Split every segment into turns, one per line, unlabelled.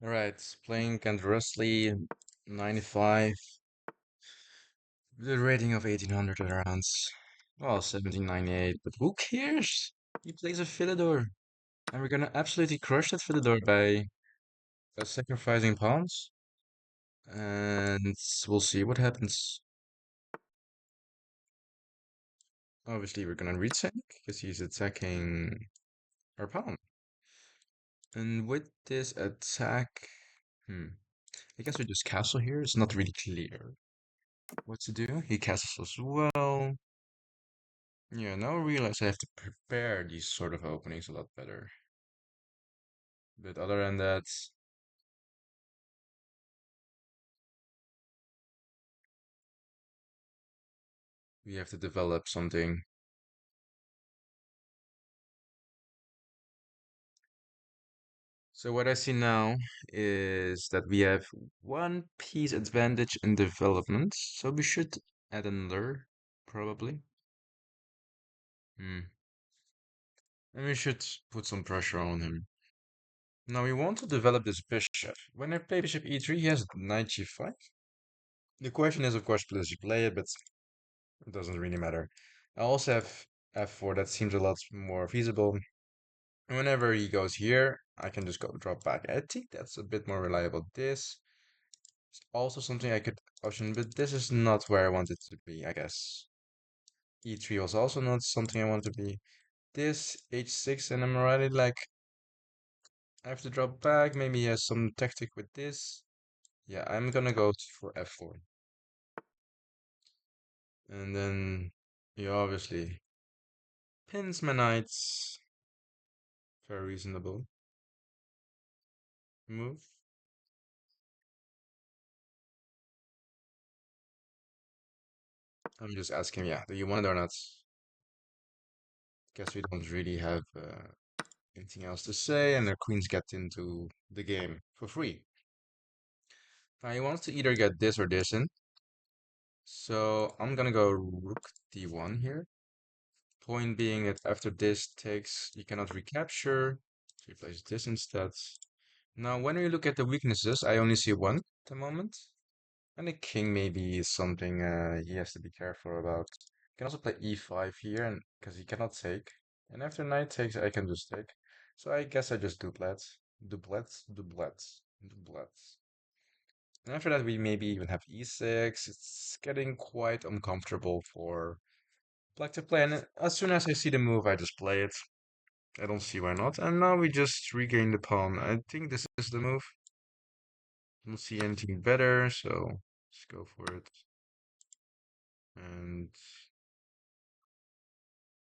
Alright, playing Candrasly 95, the rating of 1800 rounds. Well, 1798, but who cares? He plays a Philidor, and we're gonna absolutely crush that Philidor by sacrificing pawns, and we'll see what happens. Obviously, we're gonna retake, because he's attacking our pawn. And with this attack, I guess we just castle here. It's not really clear what to do. He castles as well. Yeah, now I realize I have to prepare these sort of openings a lot better. But other than that, we have to develop something. So what I see now is that we have one piece advantage in development. So we should add another, probably. Hmm. And we should put some pressure on him. Now we want to develop this bishop. When I play bishop e3, he has knight g5. The question is, of course, does he play it, but it doesn't really matter. I also have f4, that seems a lot more feasible. Whenever he goes here, I can just go drop back. I think that's a bit more reliable. This is also something I could option, but this is not where I want it to be, I guess. E3 was also not something I want to be. This h6, and I'm already like, I have to drop back. Maybe he has some tactic with this. Yeah, I'm gonna go for f4. And then he obviously pins my knights. Very reasonable move. I'm just asking, yeah, do you want it or not? Guess we don't really have anything else to say, and the queens get into the game for free. Now he wants to either get this or this in, so I'm gonna go rook d1 here. Point being that after this takes, you cannot recapture, so he plays this instead. Now, when we look at the weaknesses, I only see one at the moment. And the king maybe is something he has to be careful about. He can also play e5 here, and because he cannot take. And after knight takes, I can just take. So I guess I just duplets, duplets, duplets, duplets. And after that, we maybe even have e6. It's getting quite uncomfortable for black to play. And as soon as I see the move, I just play it. I don't see why not. And now we just regain the pawn. I think this is the move. Don't see anything better, so let's go for it. And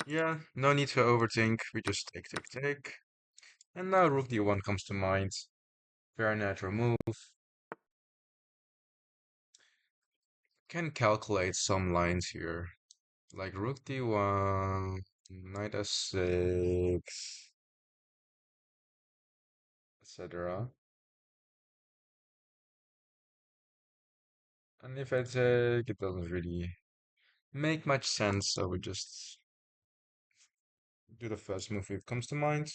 yeah, no need to overthink. We just take, take, take. And now rook d1 comes to mind. Very natural move. Can calculate some lines here. Like rook d1, knight s6, etc. And if I take, it doesn't really make much sense, so we just do the first move that comes to mind.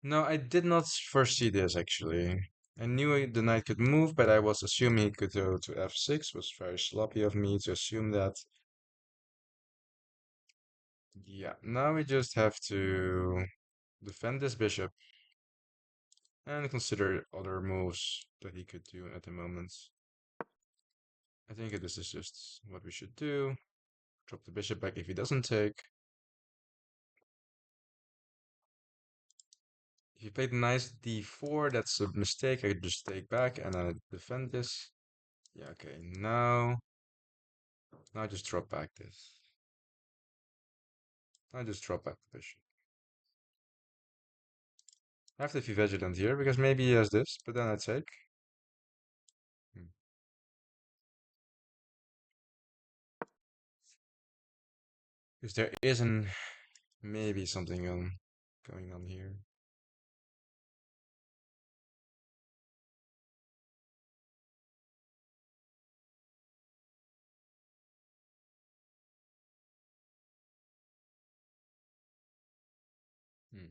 No, I did not foresee this actually. I knew the knight could move, but I was assuming he could go to f6. Was very sloppy of me to assume that. Yeah, now we just have to defend this bishop and consider other moves that he could do at the moment. I think this is just what we should do. Drop the bishop back if he doesn't take. If he played nice d4, that's a mistake. I could just take back and I defend this. Yeah, okay. Now just drop back this. I just drop back the bishop. I have to be vigilant here because maybe he has this, but then I take. Hmm. Because there isn't maybe something going on here. Hmm.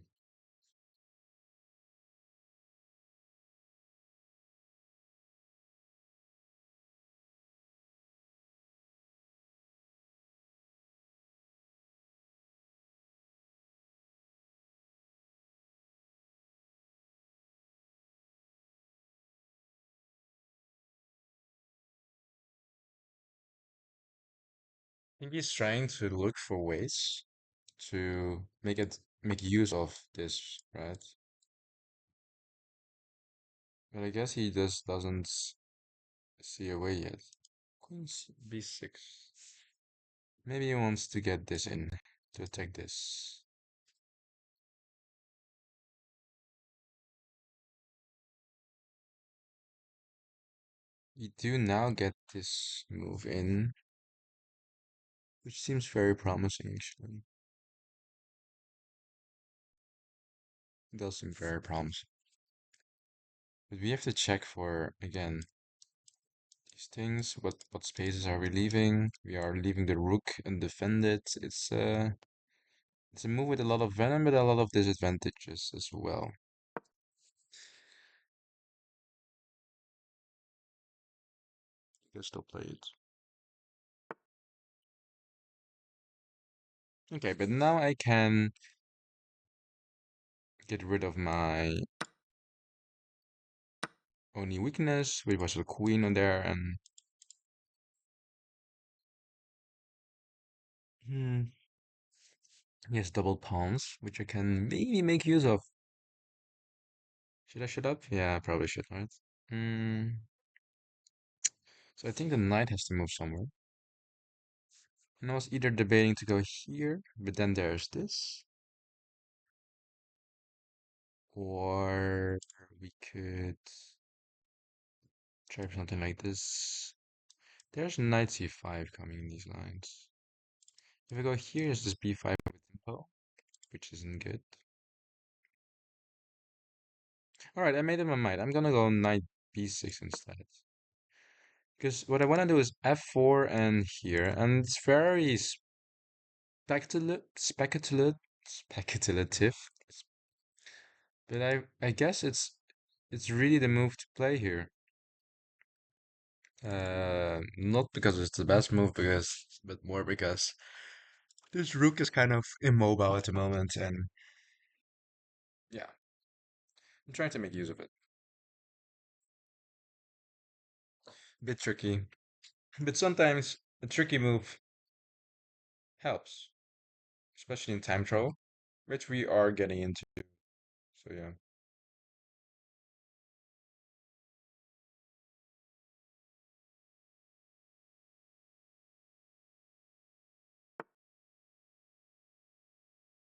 Maybe he's trying to look for ways to make use of this, right? But I guess he just doesn't see a way yet. Queen b6. Maybe he wants to get this in to attack this. We do now get this move in, which seems very promising actually. It does seem very promising. But we have to check for, again, these things. What spaces are we leaving? We are leaving the rook undefended. It's a move with a lot of venom, but a lot of disadvantages as well. You can still play it. Okay, but now I can get rid of my only weakness, which was the queen on there, and hmm, he has double pawns, which I can maybe make use of. Should I shut up? Yeah, I probably should, right? Hmm. So I think the knight has to move somewhere. And I was either debating to go here, but then there's this. Or we could try for something like this. There's knight c5 coming in these lines. If I go here, is this b5 with tempo, which isn't good. Alright, I made up my mind. I'm gonna go knight b6 instead. Because what I want to do is f4 and here, and it's very speculative, but I guess it's really the move to play here. Not because it's the best move, but more because this rook is kind of immobile at the moment, and yeah, I'm trying to make use of it. A bit tricky, but sometimes a tricky move helps, especially in time trouble, which we are getting into. So yeah,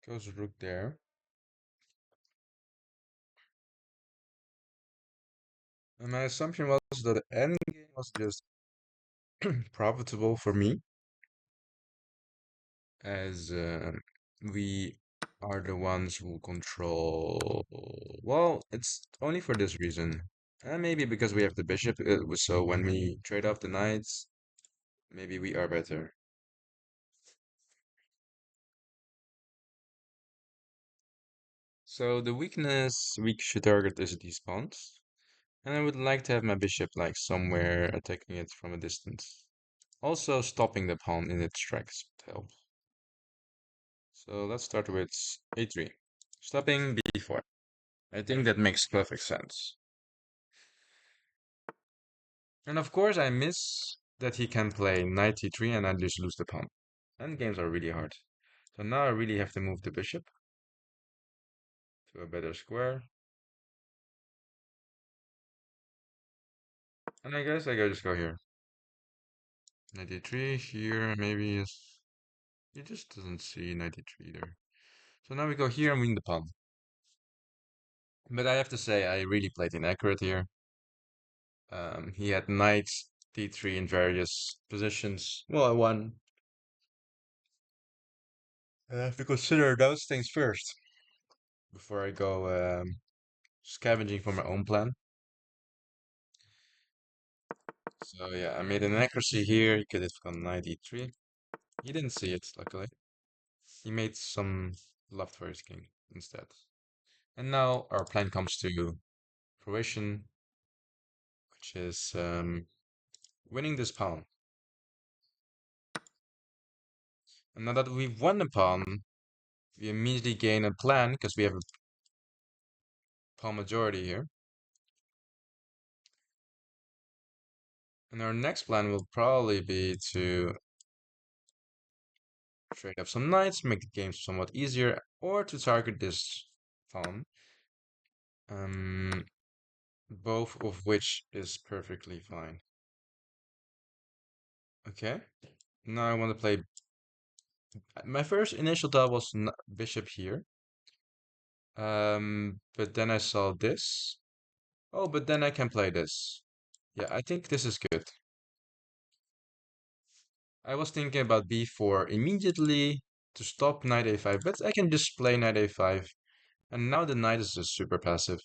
goes rook there. And my assumption was that the endgame was just profitable for me, as we are the ones who control. Well, it's only for this reason. And maybe because we have the bishop, so when we trade off the knights, maybe we are better. So the weakness we should target is these pawns. And I would like to have my bishop like somewhere attacking it from a distance. Also stopping the pawn in its tracks would help. So let's start with a3. Stopping b4. I think that makes perfect sense. And of course I miss that he can play knight e3 and I just lose the pawn. And games are really hard. So now I really have to move the bishop to a better square. And I guess I gotta just go here. Knight e3 here maybe is... He just doesn't see knight e3 either. So now we go here and win the pawn. But I have to say I really played inaccurate here. He had knight d3 in various positions. Well, I won. I have to consider those things first before I go scavenging for my own plan. So yeah, I made an accuracy here. He could have gone knight e3. He didn't see it, luckily. He made some left for his king instead. And now our plan comes to fruition, which is winning this pawn. And now that we've won the pawn, we immediately gain a plan because we have a pawn majority here. And our next plan will probably be to trade up some knights, make the game somewhat easier, or to target this pawn. Um, both of which is perfectly fine. Okay, now I want to play. My first initial thought was bishop here. But then I saw this. Oh, but then I can play this. Yeah, I think this is good. I was thinking about b4 immediately to stop knight a5, but I can just play knight a5. And now the knight is just super passive.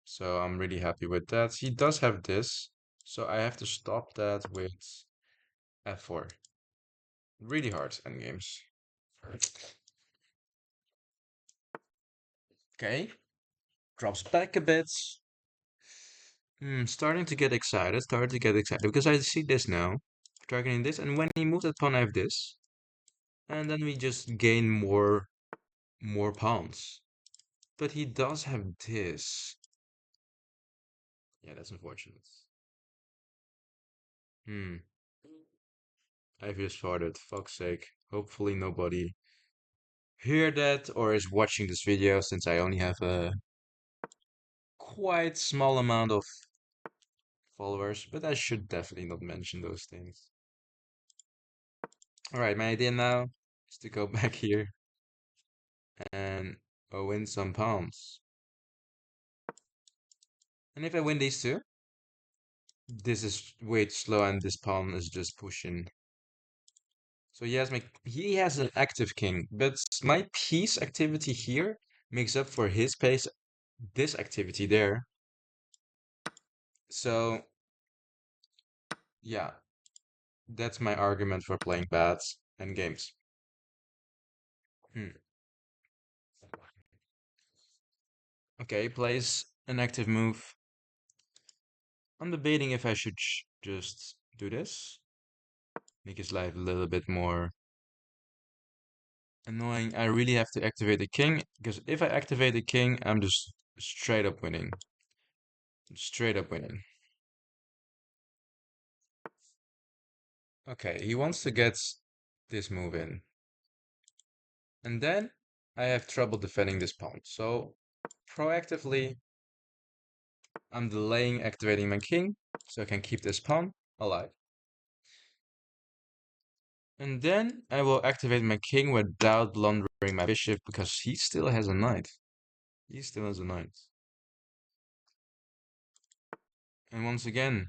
So I'm really happy with that. He does have this, so I have to stop that with f4. Really hard endgames. Okay, drops back a bit. Starting to get excited, because I see this now. Targeting this, and when he moves that pawn, I have this. And then we just gain more pawns. But he does have this. Yeah, that's unfortunate. Hmm. I've just farted. Fuck's sake. Hopefully nobody hear that or is watching this video, since I only have a quite small amount of followers, but I should definitely not mention those things. Alright, my idea now is to go back here and win some pawns. And if I win these two, this is way too slow and this pawn is just pushing. So he has an active king, but my piece activity here makes up for his pace, this activity there. So yeah, that's my argument for playing bad and games. Hmm. Okay, plays an active move. I'm debating if I should just do this, make his life a little bit more annoying. I really have to activate the king, because if I activate the king, I'm just straight up winning. Straight up winning. Okay, he wants to get this move in. And then I have trouble defending this pawn. So proactively, I'm delaying activating my king so I can keep this pawn alive. And then I will activate my king without blundering my bishop, because he still has a knight. He still has a knight. And once again,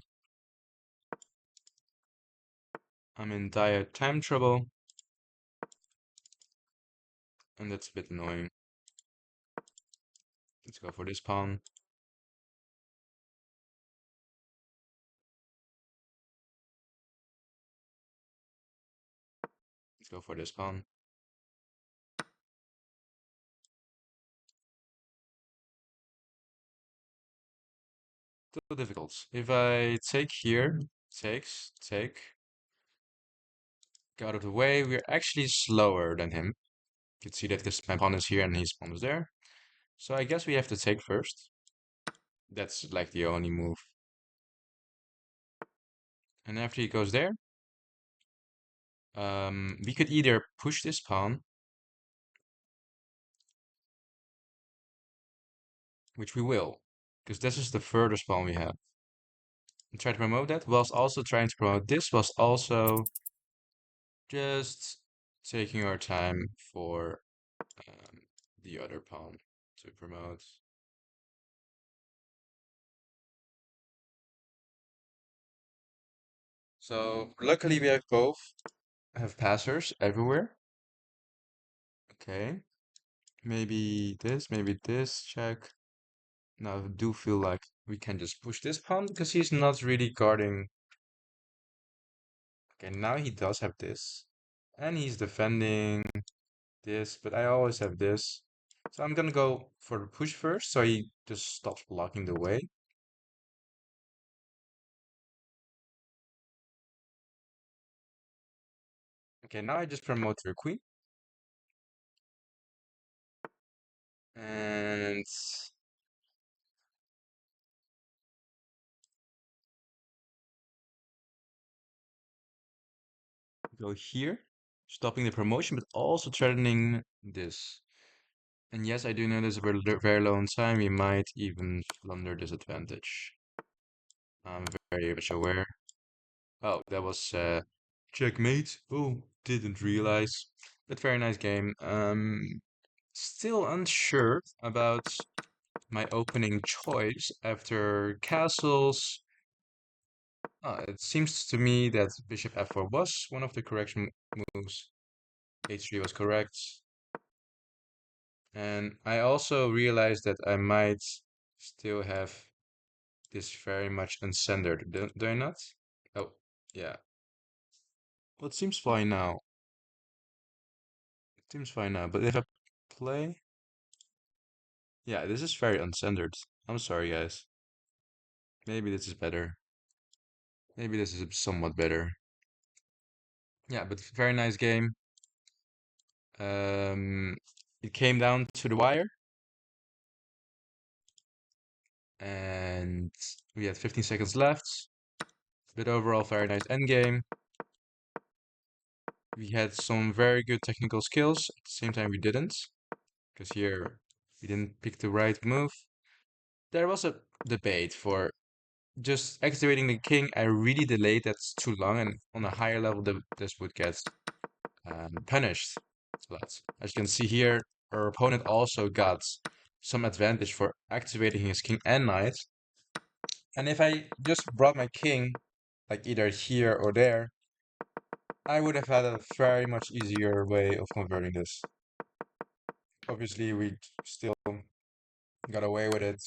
I'm in dire time trouble. And that's a bit annoying. Let's go for this pawn. Let's go for this pawn. Too difficult. If I take here, take, get out of the way, we're actually slower than him. You can see that because my pawn is here and his pawn is there. So I guess we have to take first. That's like the only move. And after he goes there, we could either push this pawn, which we will, because this is the furthest pawn we have. And try to promote that, whilst also trying to promote this, whilst also just taking our time for the other pawn to promote. So luckily we have passers everywhere. Okay. Maybe this, check. Now I do feel like we can just push this pawn because he's not really guarding. Okay, now he does have this. And he's defending this, but I always have this. So I'm gonna go for the push first, so he just stops blocking the way. Okay, now I just promote your queen. And go here. stopping the promotion, but also threatening this. And yes, I do know this is very low on time. We might even blunder this advantage. I'm very much aware. Oh, that was checkmate. Oh, didn't realize. But very nice game. Still unsure about my opening choice after castles. It seems to me that bishop f4 was one of the correction moves. h3 was correct. And I also realized that I might still have this very much uncentered, do I not? Oh, yeah. Well, it seems fine now. It seems fine now, but if I play... Yeah, this is very uncentered. I'm sorry, guys. Maybe this is better. Maybe this is somewhat better. Yeah, but very nice game. Um, it came down to the wire, and we had 15 seconds left. But overall, very nice endgame. We had some very good technical skills. At the same time, we didn't, because here we didn't pick the right move. There was a debate for just activating the king. I really delayed. That's too long, and on a higher level, this would get punished a lot. As you can see here, our opponent also got some advantage for activating his king and knight. And if I just brought my king, like either here or there, I would have had a very much easier way of converting this. Obviously, we still got away with it,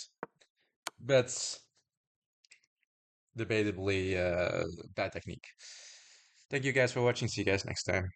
but debatably bad technique. Thank you guys for watching. See you guys next time.